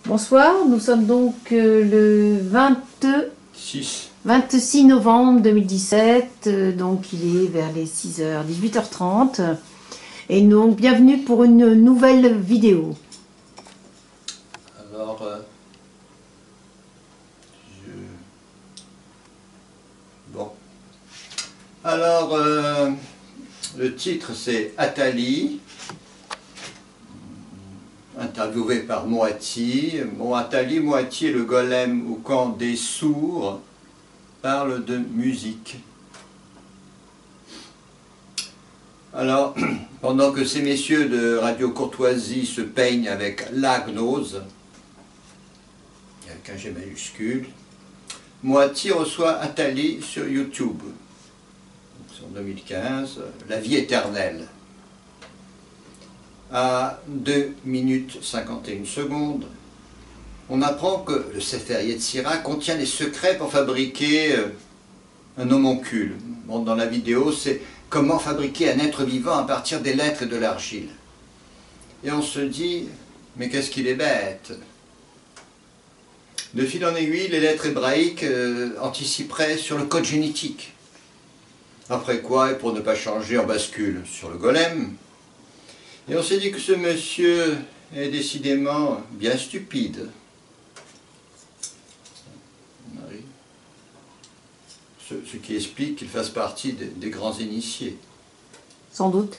Bonsoir, nous sommes donc le 26 novembre 2017, donc il est vers les 6h, 18h30, et donc bienvenue pour une nouvelle vidéo. Alors, bon. Alors, le titre c'est Attali, interviewé par Moati. Bon, Attali, Moati et le golem au camp des sourds parlent de musique. Alors, pendant que ces messieurs de Radio Courtoisie se peignent avec la gnose, avec un G majuscule, Moati reçoit Attali sur YouTube. En 2015, La vie éternelle. À 2 minutes 51 secondes, on apprend que le Sefer Yetzira contient les secrets pour fabriquer un homoncule. Bon, dans la vidéo, c'est comment fabriquer un être vivant à partir des lettres et de l'argile. Et on se dit, mais qu'est-ce qu'il est bête! De fil en aiguille, les lettres hébraïques anticiperaient sur le code génétique. Après quoi, et pour ne pas changer, on bascule sur le golem. Et on s'est dit que ce monsieur est décidément bien stupide. Ce qui explique qu'il fasse partie des grands initiés. Sans doute.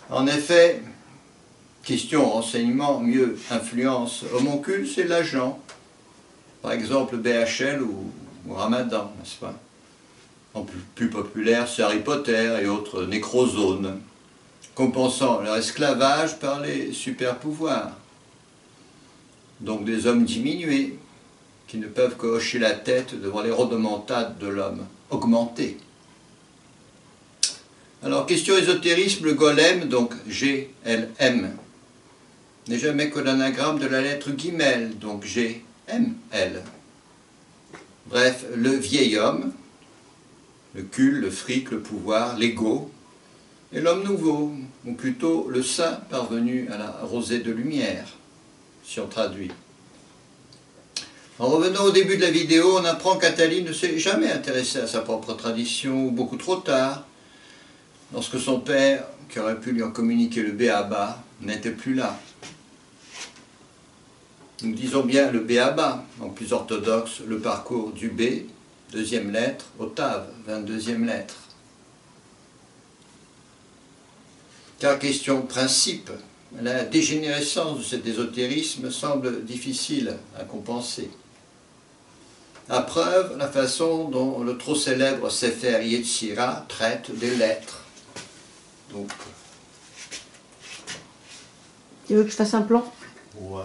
En effet, question renseignement, mieux influence homoncule, c'est l'agent. Par exemple, BHL ou Ramadan, n'est-ce pas? En plus populaire, c'est Harry Potter et autres nécrozones, compensant leur esclavage par les super-pouvoirs. Donc des hommes diminués, qui ne peuvent que hocher la tête devant les rodomontades de l'homme augmenté. Alors, question ésotérisme, le golem, donc G-L-M, n'est jamais que l'anagramme de la lettre Guimel, donc G-M-L. Bref, le vieil homme, le cul, le fric, le pouvoir, l'ego, et l'homme nouveau, ou plutôt le saint parvenu à la rosée de lumière, si on traduit. En revenant au début de la vidéo, on apprend qu'Attali ne s'est jamais intéressé à sa propre tradition, ou beaucoup trop tard, lorsque son père, qui aurait pu lui en communiquer le béaba, n'était plus là. Nous disons bien le béaba, en plus orthodoxe, le parcours du B, deuxième lettre, au Tav, 22e lettre. Car question de principe, la dégénérescence de cet ésotérisme semble difficile à compenser. À preuve, la façon dont le trop célèbre Sefer Yetzira traite des lettres. Donc, Tu veux que je fasse un plan? ouais.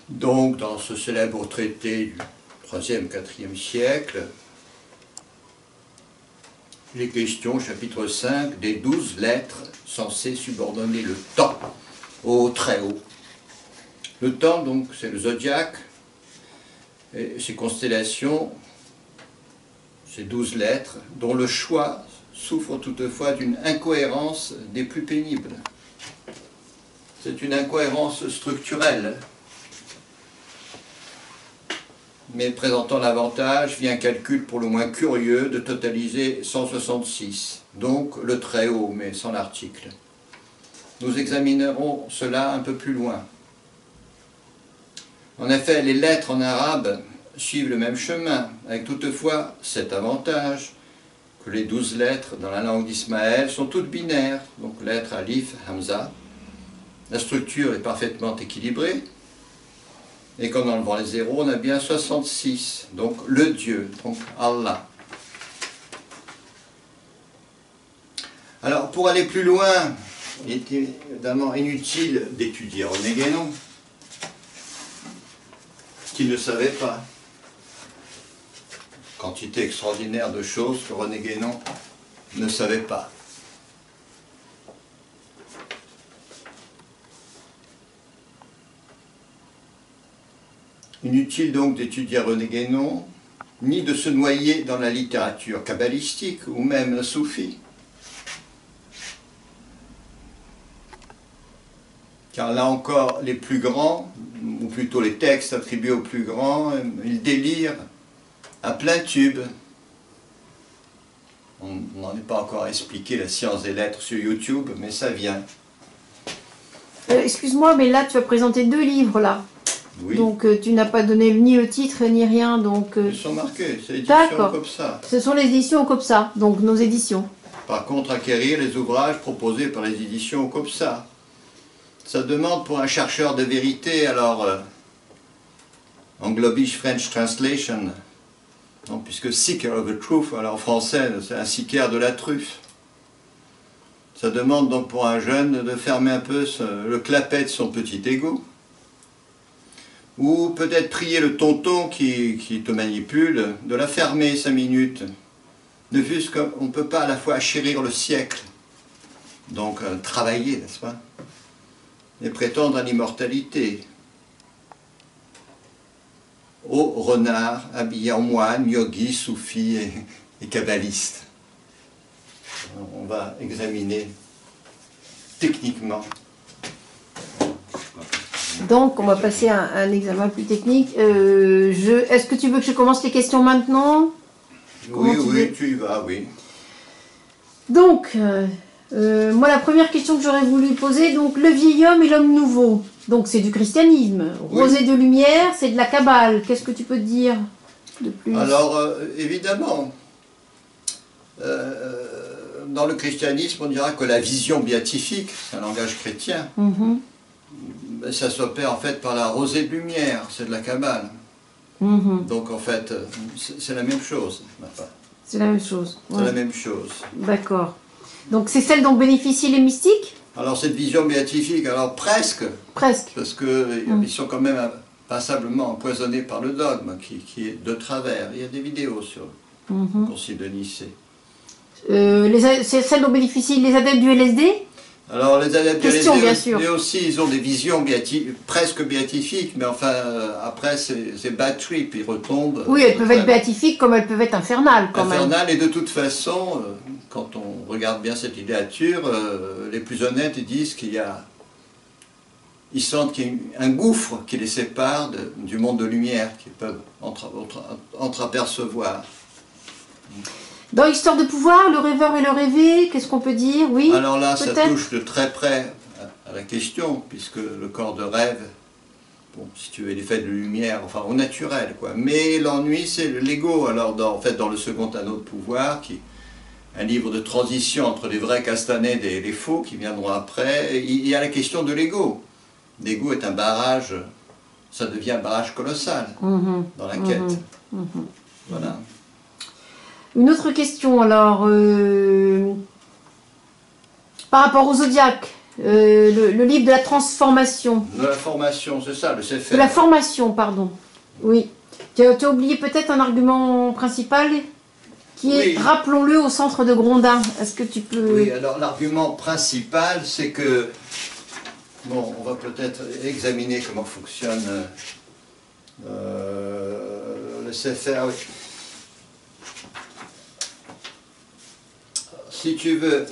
Donc, dans ce célèbre traité du 3e, 4e siècle, il est question, chapitre 5, des 12 lettres censées subordonner le temps au Très-Haut. Le temps, donc, c'est le zodiaque, et ses constellations, ces 12 lettres, dont le choix souffre toutefois d'une incohérence des plus pénibles. C'est une incohérence structurelle, mais présentant l'avantage, via un calcul pour le moins curieux, de totaliser 166, donc le très haut, mais sans l'article. Nous examinerons cela un peu plus loin. En effet, les lettres en arabe suivent le même chemin, avec toutefois cet avantage, que les 12 lettres dans la langue d'Ismaël sont toutes binaires, donc lettres alif, hamza. La structure est parfaitement équilibrée, et qu'en enlevant les zéros, on a bien 66, donc le Dieu, donc Allah. Alors, pour aller plus loin, il est évidemment inutile d'étudier René Guénon, qui ne savait pas. Quantité extraordinaire de choses que René Guénon ne savait pas. Inutile donc d'étudier René Guénon, ni de se noyer dans la littérature kabbalistique ou même soufie. Car là encore, les plus grands, ou plutôt les textes attribués aux plus grands, ils délirent à plein tube. On n'en est pas encore expliqué la science des lettres sur YouTube, mais ça vient. Excuse-moi, mais là tu vas présenter 2 livres là. Oui. Donc tu n'as pas donné ni le titre ni rien. Donc, Ils sont marqués, c'est l'édition comme ça. Ce sont les éditions COPSA, donc nos éditions. Par contre, acquérir les ouvrages proposés par les éditions COPSA. Ça demande pour un chercheur de vérité, alors, en Globish French Translation, non, puisque Seeker of the Truth, alors en français, c'est un seeker de la truffe. Ça demande donc pour un jeune de fermer un peu le clapet de son petit ego. Ou peut-être prier le tonton qui te manipule de la fermer 5 minutes. Ne fût-ce qu'on ne peut pas à la fois achérir le siècle, donc travailler, n'est-ce pas, et prétendre à l'immortalité. Ô renard habillé en moine, yogi, soufi et kabbaliste. On va examiner techniquement. Donc on va passer à un examen plus technique. Est-ce que tu veux que je commence les questions maintenant? Oui, tu y vas, oui. Donc, moi la première question que j'aurais voulu poser, donc le vieil homme et l'homme nouveau. Donc c'est du christianisme. Oui. Rosée de lumière, c'est de la Kabbale. Qu'est-ce que tu peux dire de plus? Alors, évidemment, dans le christianisme, on dira que la vision béatifique, c'est un langage chrétien, ça s'opère en fait par la rosée de lumière, c'est de la Kabbale. Donc en fait, c'est la même chose. C'est la même chose. Ouais. C'est la même chose. D'accord. Donc c'est celle dont bénéficient les mystiques? Alors cette vision béatifique, alors presque. Presque. Parce qu'ils sont quand même passablement empoisonnés par le dogme, qui est de travers. Il y a des vidéos sur le Concile de Nicée. C'est celle dont bénéficient les adeptes du LSD? Alors les adeptes du Question, LSD, bien sûr. eux aussi, ils ont des visions presque béatifiques, mais enfin, après, c'est bad trip, ils retombent. Oui, elles peuvent être béatifiques comme elles peuvent être infernales quand même. Infernales, et de toute façon, quand on regarde bien cette littérature, les plus honnêtes ils disent ils sentent qu'il y a un gouffre qui les sépare du monde de lumière qu'ils peuvent entreapercevoir. Dans Histoire de pouvoir, le rêveur et le rêvé, qu'est-ce qu'on peut dire? Oui. Alors là, ça touche de très près à la question, puisque le corps de rêve, bon, si tu veux, il est fait de lumière, enfin au naturel, quoi. Mais l'ennui, c'est l'ego. Alors, en fait, dans le second anneau de pouvoir, qui est un livre de transition entre les vrais Castanèdes et les faux qui viendront après, il y a la question de l'ego. L'ego est un barrage, ça devient un barrage colossal dans la quête. Voilà. Une autre question, alors, par rapport au zodiaque, le livre de la transformation. De la formation, c'est ça, le Sefer. De la formation, pardon. Oui. Tu as oublié peut-être un argument principal qui est, rappelons-le, au centre de Grondin. Est-ce que tu peux... Oui, alors l'argument principal, c'est que, bon, on va peut-être examiner comment fonctionne le Sefer. Oui. Si tu veux...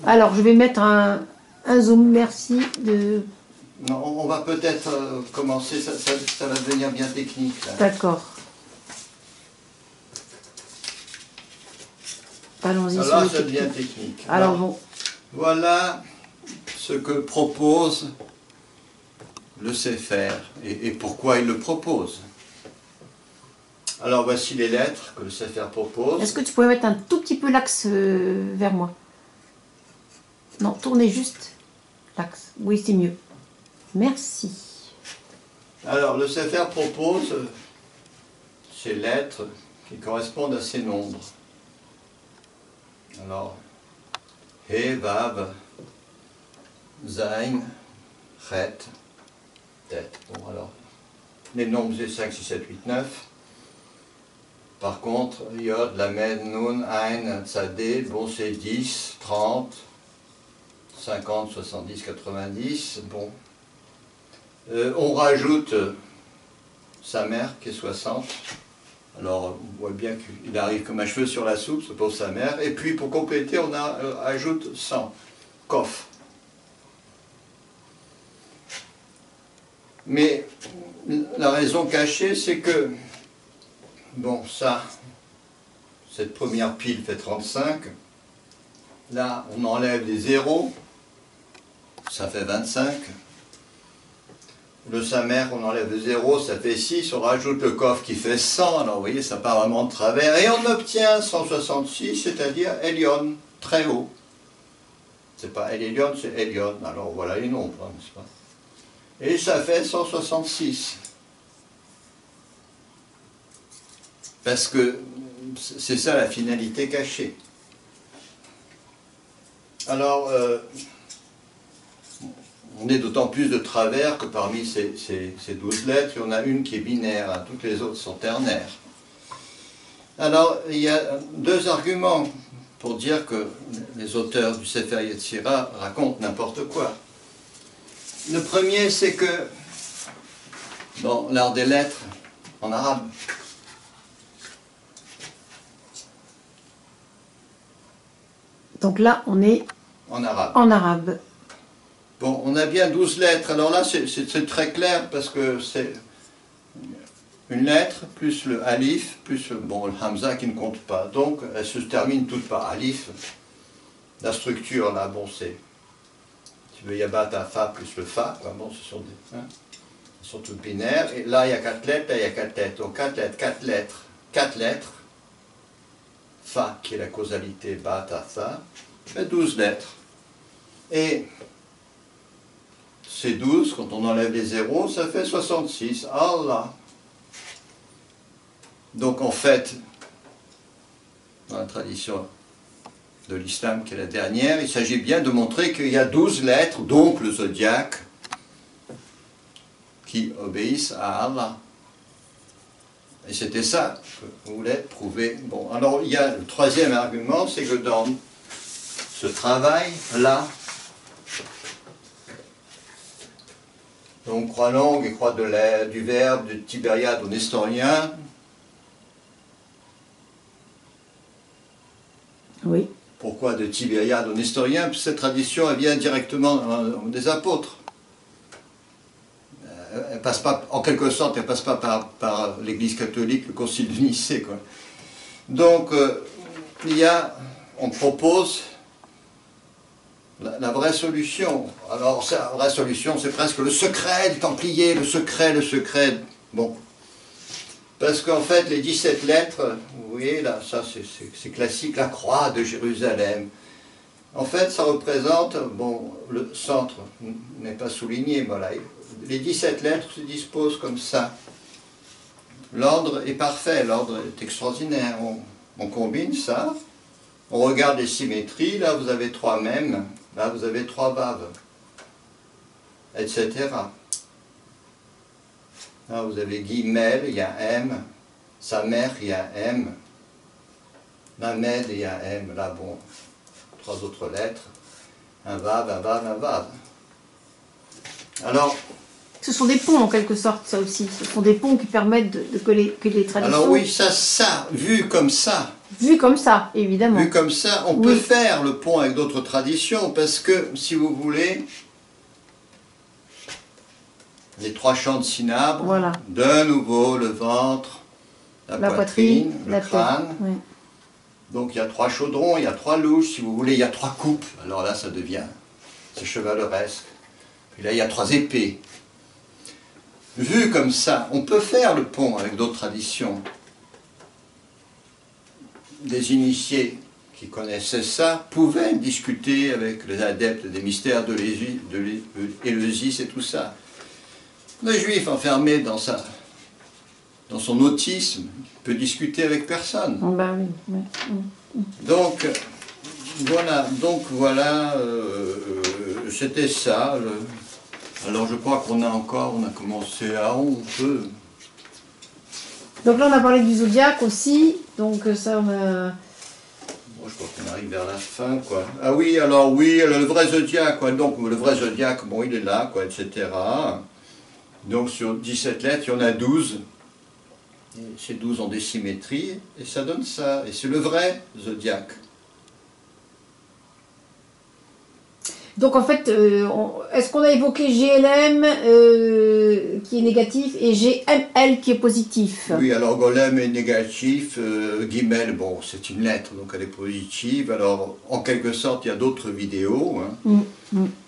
Alors, je vais mettre un zoom, merci. Non, on va peut-être commencer, ça va devenir bien technique. D'accord. Allons-y. Alors ça devient technique. Alors bon. Voilà ce que propose le Sefer et pourquoi il le propose. Alors voici les lettres que le Sefer propose. Est-ce que tu pourrais mettre un tout petit peu l'axe vers moi? Non, tournez juste l'axe. Oui, c'est mieux. Merci. Alors le Sefer propose ces lettres qui correspondent à ces nombres. Alors, He, Vav, Zain, Chet, Tet. Bon, alors, les nombres c'est 5, 6, 7, 8, 9. Par contre, Yod, Lamed, Nun, Ein, Tzadé, bon, c'est 10, 30, 50, 70, 90. Bon. On rajoute sa mère qui est 60. Alors, on voit bien qu'il arrive comme un cheveu sur la soupe, ce pauvre sa mère. Et puis, pour compléter, on ajoute 100, Kof. Mais la raison cachée, c'est que, bon, ça, cette première pile fait 35. Là, on enlève les zéros, ça fait 25. Le Samer, on enlève le 0, ça fait 6, on rajoute le coffre qui fait 100, alors vous voyez, ça part vraiment de travers, et on obtient 166, c'est-à-dire Elion, très haut. C'est pas Elion, c'est Elion, alors voilà les nombres, hein, n'est-ce pas? Et ça fait 166. Parce que c'est ça la finalité cachée. Alors, on est d'autant plus de travers que parmi ces 12 lettres, il y en a une qui est binaire, hein, toutes les autres sont ternaires. Alors, il y a deux arguments pour dire que les auteurs du Sefer Yetzira racontent n'importe quoi. Le premier, c'est que, dans l'art des lettres, en arabe, donc là, on est en arabe. En arabe. Bon, on a bien 12 lettres. Alors là, c'est très clair parce que c'est une lettre, plus le alif, plus le hamza qui ne compte pas. Donc, elles se terminent toutes par alif. La structure, là, bon, c'est... Tu veux yabata, fa, plus le fa. Quoi. Bon, ce sont toutes binaires. Et là, il y a 4 lettres, là, il y a 4 lettres. Donc, 4 lettres, 4 lettres, 4 lettres. Fa, qui est la causalité, bata, fa, fait 12 lettres. Et ces 12, quand on enlève les zéros, ça fait 66. Allah! Donc en fait, dans la tradition de l'islam qui est la dernière, il s'agit bien de montrer qu'il y a 12 lettres, donc le zodiaque, qui obéissent à Allah. Et c'était ça qu'on voulait prouver. Bon, alors il y a le troisième argument, c'est que dans ce travail-là, donc croix longue et croix du verbe, de Tibériade au nestorien. Oui. Pourquoi de Tibériade au nestorien? Parce que cette tradition, elle vient directement des apôtres. Elle passe pas, en quelque sorte, elle ne passe pas par l'Église catholique, le Concile de Nicée, quoi. Donc, on propose la vraie solution. Alors, la vraie solution, c'est presque le secret du Templier, le secret. Bon. Parce qu'en fait, les 17 lettres, vous voyez, là, ça c'est classique, la croix de Jérusalem. En fait, ça représente, bon, le centre n'est pas souligné, voilà. Les 17 lettres se disposent comme ça. L'ordre est parfait, l'ordre est extraordinaire. On combine ça, on regarde les symétries, là vous avez 3 mèmes, là vous avez 3 vaves, etc. Là vous avez Guimel, il y a M, sa mère, il y a M, Mamed, il y a M, là bon, 3 autres lettres, un vav, un vav, un vav. Alors, ce sont des ponts en quelque sorte, ça aussi. Ce sont des ponts qui permettent que les traditions... Alors oui, ça, vu comme ça. Vu comme ça, évidemment. Vu comme ça, on peut faire le pont avec d'autres traditions, parce que, si vous voulez, les 3 chants de syllabes, voilà. De nouveau, le ventre, la poitrine, le crâne. Oui. Donc il y a 3 chaudrons, il y a 3 louches, si vous voulez, il y a 3 coupes. Alors là, ça devient, c'est chevaleresque. Puis là, il y a 3 épées. Vu comme ça, on peut faire le pont avec d'autres traditions. Les initiés qui connaissaient ça pouvaient discuter avec les adeptes des mystères de l'Éleusis et tout ça. Le juif enfermé dans son autisme peut discuter avec personne. Ben oui, oui. Donc voilà, c'était ça. Alors je crois on a commencé à 11. Donc là on a parlé du zodiaque aussi, donc ça on a... Bon, je crois qu'on arrive vers la fin, quoi. Ah oui, alors le vrai zodiaque, quoi. Donc le vrai zodiaque, bon il est là, quoi, etc. Donc sur 17 lettres, il y en a 12. Et ces 12 ont des symétries, et ça donne ça. Et c'est le vrai zodiaque. Donc en fait, est-ce qu'on a évoqué GLM qui est négatif et GML qui est positif? Oui, alors Golem est négatif, Guimel, bon, c'est une lettre, donc elle est positive. Alors, en quelque sorte, il y a d'autres vidéos. Hein.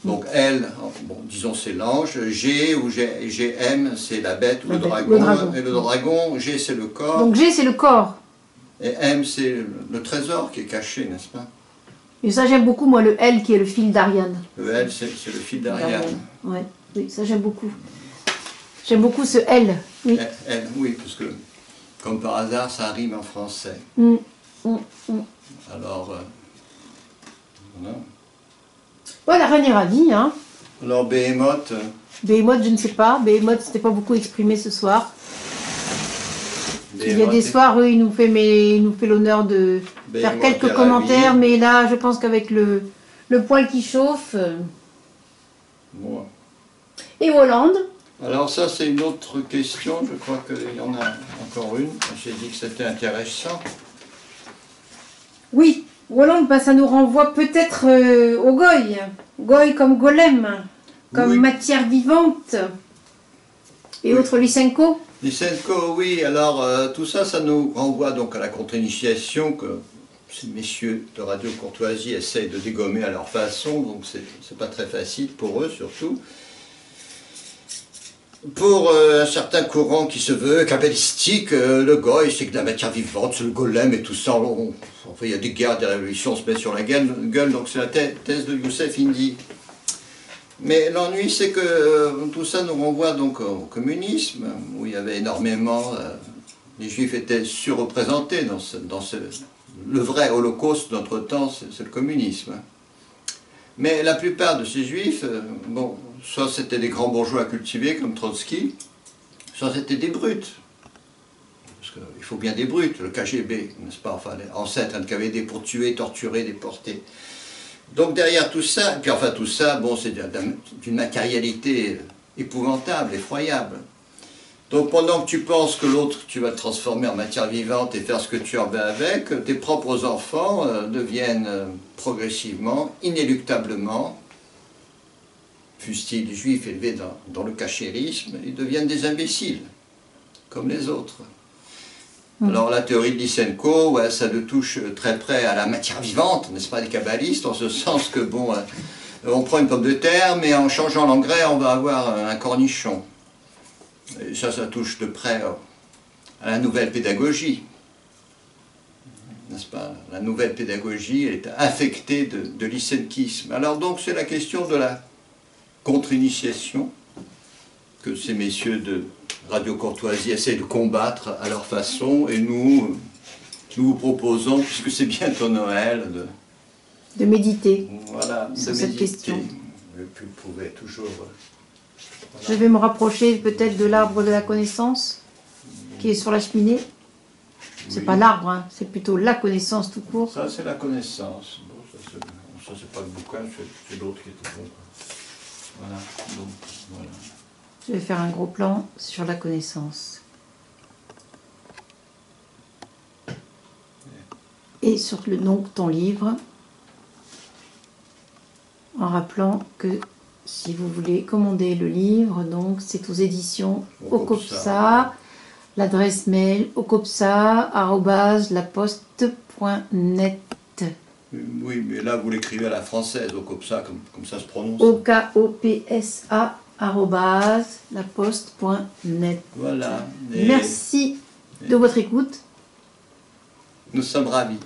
Donc L, bon, disons c'est l'ange, G ou GM, c'est la bête ou le dragon. Et le dragon, G c'est le corps. Donc G c'est le corps. Et M c'est le trésor qui est caché, n'est-ce pas? Et ça j'aime beaucoup, moi, le L qui est le fil d'Ariane. Le L c'est le fil d'Ariane. Ouais, oui, ça j'aime beaucoup. J'aime beaucoup ce L. Oui. L, oui, parce que comme par hasard, ça rime en français. Alors, voilà. Ouais, la reine est ravie, hein. Alors Behemoth. Behemoth, je ne sais pas. Behemoth, c'était pas beaucoup exprimé ce soir. Il y a des soirs où il nous fait l'honneur de faire quelques commentaires, mais là, je pense qu'avec le poil qui chauffe. Bon. Et Hollande? Alors ça, c'est une autre question. Je crois qu'il y en a encore une. J'ai dit que c'était intéressant. Oui, Hollande, ben, ça nous renvoie peut-être au Goy. Goy comme golem, comme matière vivante. Et autres Lysenko? Lysenko, oui. Alors tout ça, ça nous renvoie donc à la contre-initiation que ces messieurs de Radio Courtoisie essayent de dégommer à leur façon. Donc c'est pas très facile pour eux surtout. Pour un certain courant qui se veut kabbalistique, le goy c'est que de la matière vivante, c'est le golem et tout ça. Enfin, il y a des guerres, des révolutions, on se met sur la gueule, donc c'est la thèse de Youssef Indy. Mais l'ennui c'est que tout ça nous renvoie donc au communisme, où il y avait énormément, les juifs étaient surreprésentés le vrai holocauste de notre temps, c'est le communisme. Mais la plupart de ces juifs, bon, soit c'était des grands bourgeois cultivés comme Trotsky, soit c'était des brutes. Parce qu'il faut bien des brutes, le KGB, n'est-ce pas? Enfin, les ancêtres de KGB pour tuer, torturer, déporter. Donc derrière tout ça, puis enfin tout ça, bon, c'est d'une matérialité épouvantable, effroyable. Donc pendant que tu penses que l'autre, tu vas le transformer en matière vivante et faire ce que tu en veux avec, tes propres enfants deviennent progressivement, inéluctablement, fussent-ils juifs élevés dans le cachérisme, ils deviennent des imbéciles, comme les autres. Alors la théorie de Lysenko, ouais, ça le touche très près à la matière vivante, n'est-ce pas, des kabbalistes, en ce sens que, bon, on prend une pomme de terre, mais en changeant l'engrais, on va avoir un cornichon. Et ça touche de près à la nouvelle pédagogie. N'est-ce pas? La nouvelle pédagogie est affectée de lysenkisme. Alors donc c'est la question de la contre-initiation que ces messieurs de Radio Courtoisie essaient de combattre à leur façon, et nous vous proposons, puisque c'est bientôt Noël, de méditer, voilà, sur cette question. Et puis vous pouvez toujours... Voilà. Je vais me rapprocher peut-être de l'arbre de la connaissance, qui est sur la cheminée. C'est pas l'arbre, hein, c'est plutôt la connaissance tout court. Ça c'est la connaissance. Bon, ça c'est pas le bouquin, c'est l'autre qui était bon. Voilà, donc voilà. Je vais faire un gros plan sur la connaissance. Et sur le nom de ton livre, en rappelant que si vous voulez commander le livre, donc c'est aux éditions Ocopsa, l'adresse mail ocopsa@laposte.net. Oui, mais là vous l'écrivez à la française, Ocopsa, comme ça se prononce. OKOPSA @laposte.net. Voilà. Merci de votre écoute. Nous sommes ravis.